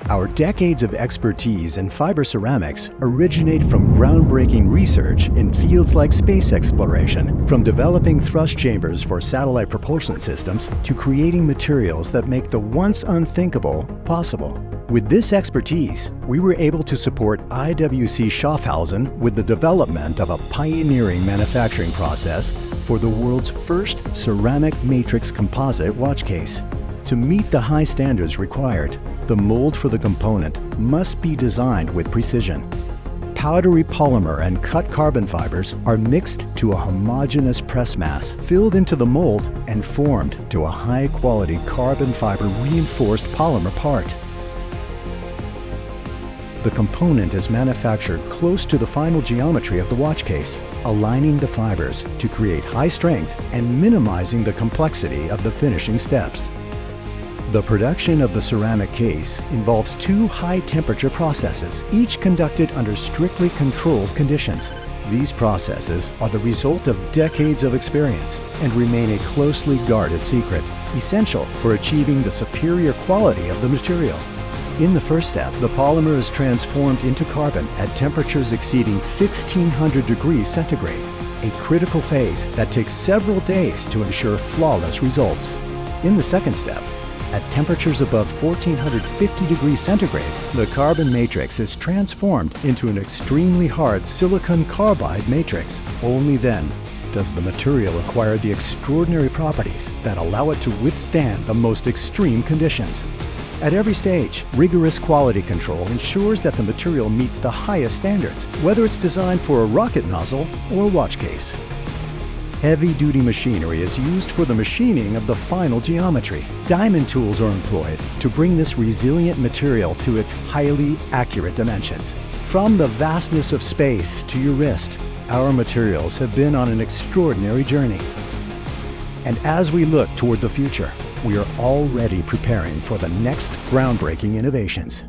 Our decades of expertise in fiber ceramics originate from groundbreaking research in fields like space exploration, from developing thrust chambers for satellite propulsion systems to creating materials that make the once unthinkable possible. With this expertise, we were able to support IWC Schaffhausen with the development of a pioneering manufacturing process for the world's first ceramic matrix composite watch case. To meet the high standards required, the mold for the component must be designed with precision. Powdery polymer and cut carbon fibers are mixed to a homogeneous press mass, filled into the mold and formed to a high-quality carbon fiber reinforced polymer part. The component is manufactured close to the final geometry of the watch case, aligning the fibers to create high strength and minimizing the complexity of the finishing steps. The production of the ceramic case involves two high-temperature processes, each conducted under strictly controlled conditions. These processes are the result of decades of experience and remain a closely guarded secret, essential for achieving the superior quality of the material. In the first step, the polymer is transformed into carbon at temperatures exceeding 1600 degrees centigrade, a critical phase that takes several days to ensure flawless results. In the second step, at temperatures above 1450 degrees centigrade, the carbon matrix is transformed into an extremely hard silicon carbide matrix. Only then does the material acquire the extraordinary properties that allow it to withstand the most extreme conditions. At every stage, rigorous quality control ensures that the material meets the highest standards, whether it's designed for a rocket nozzle or watch case. Heavy-duty machinery is used for the machining of the final geometry. Diamond tools are employed to bring this resilient material to its highly accurate dimensions. From the vastness of space to your wrist, our materials have been on an extraordinary journey. And as we look toward the future, we are already preparing for the next groundbreaking innovations.